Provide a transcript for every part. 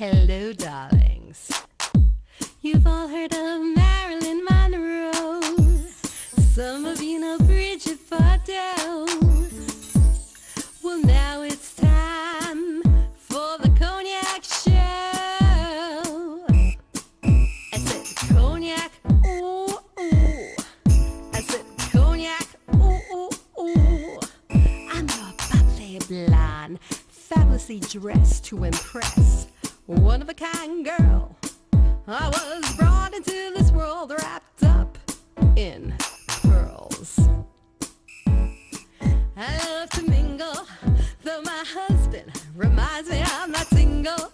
Hello, darlings. You've all heard of Marilyn Monroe. Some of you know Bridget Bardot. Well, now it's time for the Cognac show. I said cognac, ooh, ooh. I said cognac, ooh, ooh, ooh. I'm your bubbly blonde, fabulously dressed to impress. One of a kind girl. I was brought into this world wrapped up in pearls. I love to mingle, though my husband reminds me I'm not single.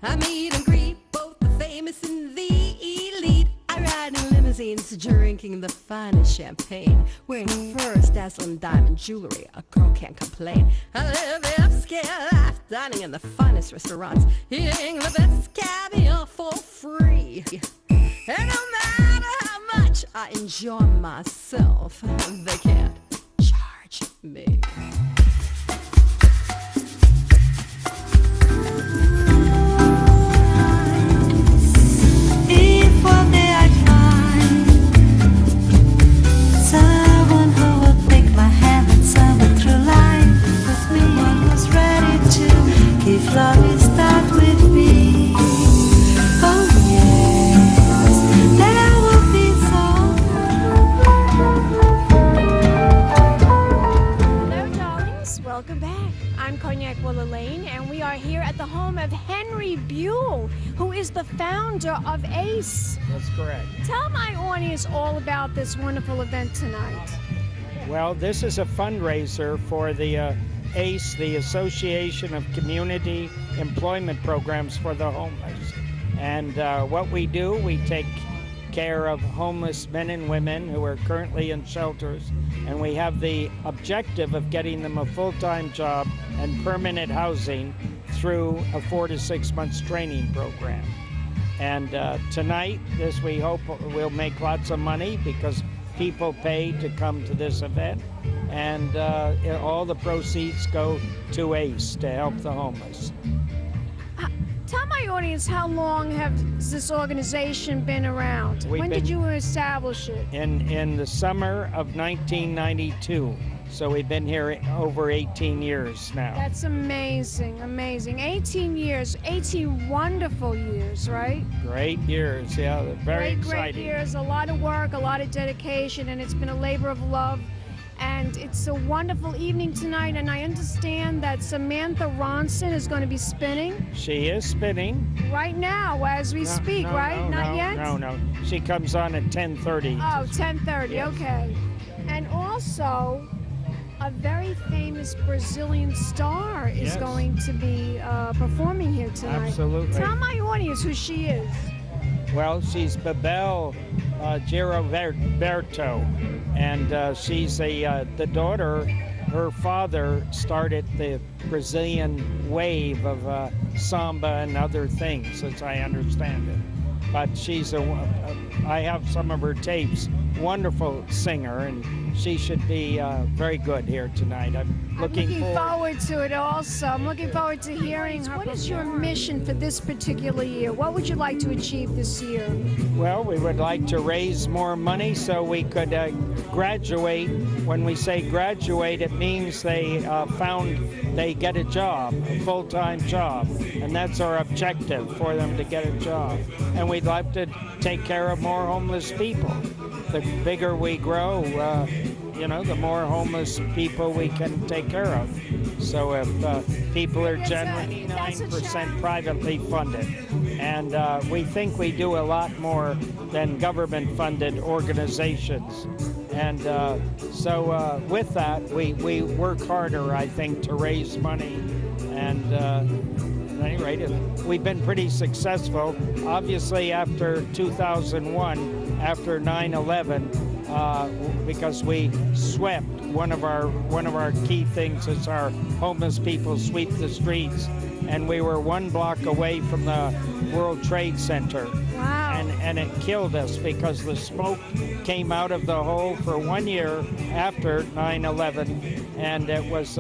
I meet and greet both the famous and the elite. I ride in limousines, drinking the finest champagne, wearing furs, dazzling diamond jewelry. A girl can't complain. I live the upscale life, dining in the finest restaurants, eating the best caviar for free. And no matter how much I enjoy myself, they can't charge me. If one day I find someone who will take my hand and suffer through life with me, one who's ready to give love a start with me. Oh yes, then I will be so. Hello, darlings. Welcome back. I'm Cognac Wellerlane, and we are here at the home of Henry Buhl, who is the founder of ACE. That's correct. Tell my audience all about this wonderful event tonight. Well, this is a fundraiser for the ACE, the Association of Community Employment Programs for the Homeless. And what we do, we take care of homeless men and women who are currently in shelters, and we have the objective of getting them a full-time job and permanent housing through a 4 to 6 months training program. And tonight, this we hope will make lots of money because people pay to come to this event, and all the proceeds go to ACE to help the homeless. Tell my audience, how long has this organization been around? When did you establish it? In the summer of 1992. So we've been here over 18 years now. That's amazing, amazing. 18 years, 18 wonderful years, right? Great years, yeah, very exciting. Great years, a lot of work, a lot of dedication, and it's been a labor of love. And it's a wonderful evening tonight, and I understand that Samantha Ronson is going to be spinning. She is spinning. Right now, as we speak, right? Not yet? No. She comes on at 10:30. Oh, 10:30, Yes. okay. And also, a very famous Brazilian star is Yes. going to be performing here tonight. Absolutely. Tell my audience who she is. Well, she's Babel Giroberto, and she's the daughter. Her father started the Brazilian wave of samba and other things, as I understand it. But she's I have some of her tapes. Wonderful singer, and she should be very good here tonight. I'm looking forward to it also. I'm looking forward to hearing her. What is your mission for this particular year? What would you like to achieve this year? Well, we would like to raise more money so we could graduate. When we say graduate, it means they get a job, a full-time job, and that's our objective, for them to get a job. And we'd like to take care of more homeless people. The bigger we grow, the more homeless people we can take care of. So if people are generally 9% privately funded, and we think we do a lot more than government-funded organizations. And so with that, we work harder, I think, to raise money. And at any rate, we've been pretty successful. Obviously, after 2001, after 9/11, because we swept. One of our key things is our homeless people sweep the streets, and we were 1 block away from the World Trade Center. Wow. And it killed us because the smoke came out of the hole for 1 year after 9/11, and it was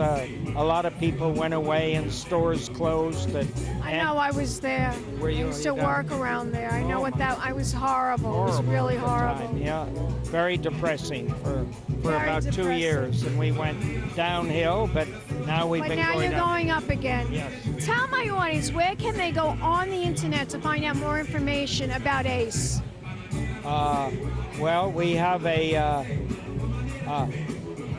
a lot of people went away and stores closed. I know, I was there. Were you? I used to You done? work around there. I know Oh, what that, I was horrible. It was really at the horrible. time, yeah, very depressing for Very about 2 depressing. years, and we went downhill, but now we've But been now going you're up. going up again. Yes. Tell my audience, where can they go on the internet to find out more information about ACE? Well, we have a,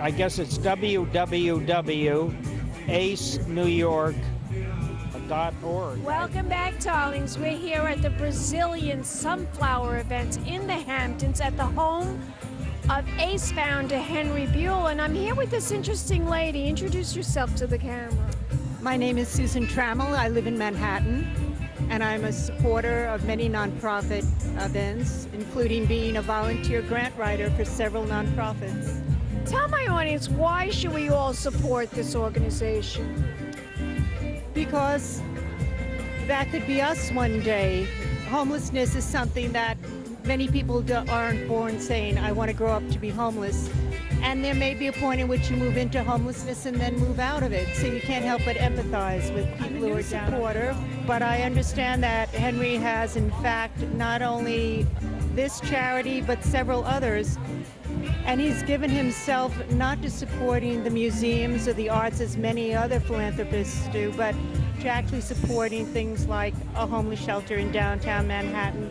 I guess it's www.acenewyork.org. Welcome back, darlings. We're here at the Brazilian Sunflower event in the Hamptons at the home of ACE founder Henry Buhl, and I'm here with this interesting lady. Introduce yourself to the camera. My name is Susan Trammell. I live in Manhattan, and I'm a supporter of many nonprofit events, including being a volunteer grant writer for several nonprofits. Tell my audience, why should we all support this organization? Because that could be us one day. Homelessness is something that many people aren't born saying, I want to grow up to be homeless. And there may be a point in which you move into homelessness and then move out of it. So you can't help but empathize with people who are supporter. But I understand that Henry has, in fact, not only this charity, but several others. And he's given himself not to supporting the museums or the arts as many other philanthropists do, but to actually supporting things like a homeless shelter in downtown Manhattan.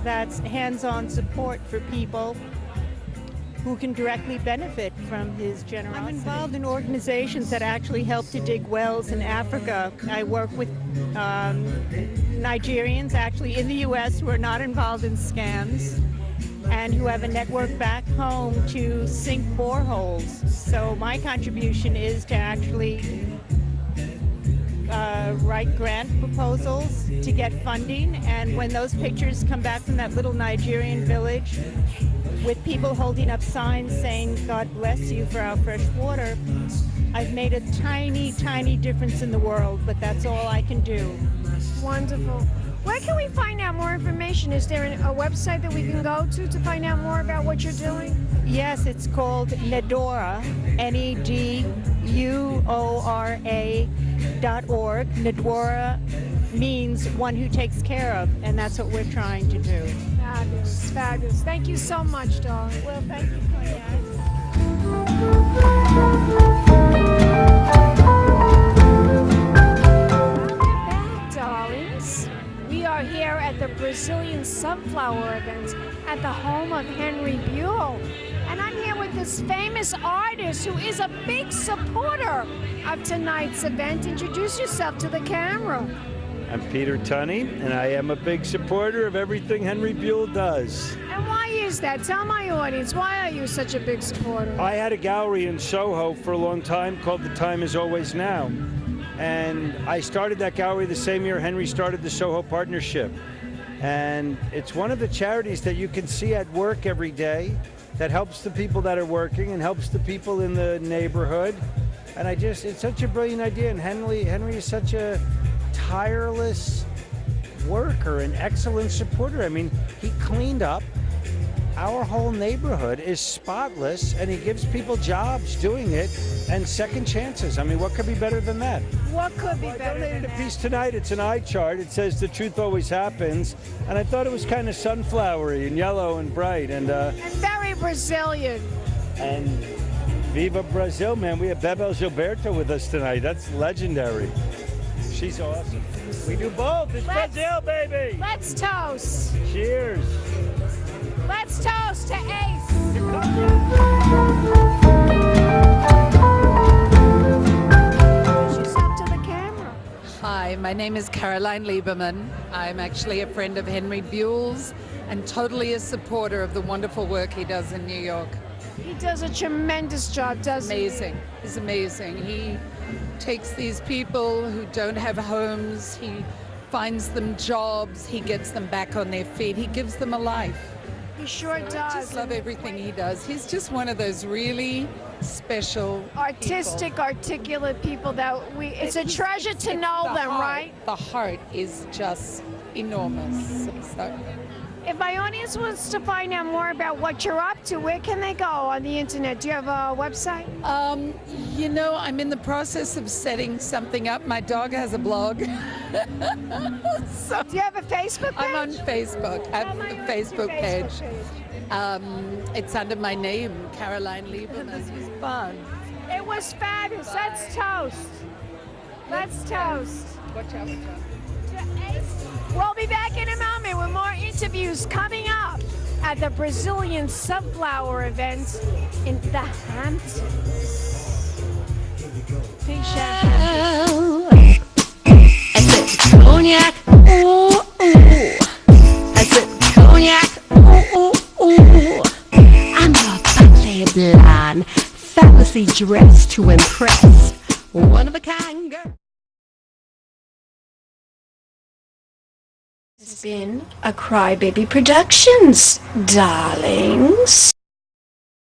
That's hands-on support for people who can directly benefit from his generosity. I'm involved in organizations that actually help to dig wells in Africa. I work with Nigerians actually in the U.S. who are not involved in scams and who have a network back home to sink boreholes. So my contribution is to actually write grant proposals to get funding, and when those pictures come back from that little Nigerian village with people holding up signs saying, God bless you for our fresh water, I've made a tiny, tiny difference in the world, but that's all I can do. Wonderful. Where can we find out more information? Is there a website that we can go to find out more about what you're doing? Yes, it's called Nedora, NEDUORA.org. Nedora means one who takes care of, and that's what we're trying to do. Fabulous, fabulous. Thank you so much, darling. Well, thank you, Cognac. Welcome back, darlings. We are here at the Brazilian Sunflower event at the home of Henry Buhl. And I'm here with this famous artist who is a big supporter of tonight's event. Introduce yourself to the camera. I'm Peter Tunney, and I am a big supporter of everything Henry Buhl does. And why is that? Tell my audience, why are you such a big supporter? I had a gallery in Soho for a long time called The Time Is Always Now. And I started that gallery the same year Henry started the Soho Partnership. And it's one of the charities that you can see at work every day that helps the people that are working and helps the people in the neighborhood. And it's such a brilliant idea. And Henry is such a tireless worker, an excellent supporter. I mean, he cleaned up. Our whole neighborhood is spotless, and he gives people jobs doing it and second chances. I mean, what could be better than that? What could be I better than donated a that? piece tonight. It's an eye chart. It says the truth always happens, and I thought it was kind of sunflowery and yellow and bright, and very Brazilian. Viva Brazil, man. We have Bebel Gilberto with us tonight. That's legendary. She's awesome. We do both. It's Brazil, baby. Let's toast. Cheers. Let's toast to ACE. Introduce yourself to the camera. Hi, my name is Caroline Lieberman. I'm actually a friend of Henry Buhl's and totally a supporter of the wonderful work he does in New York. He does a tremendous job, doesn't he? Amazing. He's amazing. He takes these people who don't have homes, he finds them jobs, he gets them back on their feet, he gives them a life. He sure I does. just love everything he does. He's just one of those really special Artistic, people. articulate people that it's a treasure to know them, right? The heart is just enormous. So, If my audience wants to find out more about what you're up to, where can they go on the internet? Do you have a website? You know, I'm in the process of setting something up. My dog has a blog. Do you have a Facebook page? I'm on Facebook. I have a Facebook page. It's under my name, Caroline Lieberman. This was fun. It was fabulous. Let's toast. Let's toast. Watch out, watch out. We'll be back in a moment with more interviews coming up at the Brazilian Sunflower event in the Hamptons. Big champagne. I said cognac, ooh, ooh. I said cognac, ooh, ooh, ooh. I'm a bubbly blonde, fabulously dressed to impress. One of a kind girl. It's been a Crybaby Productions, darlings.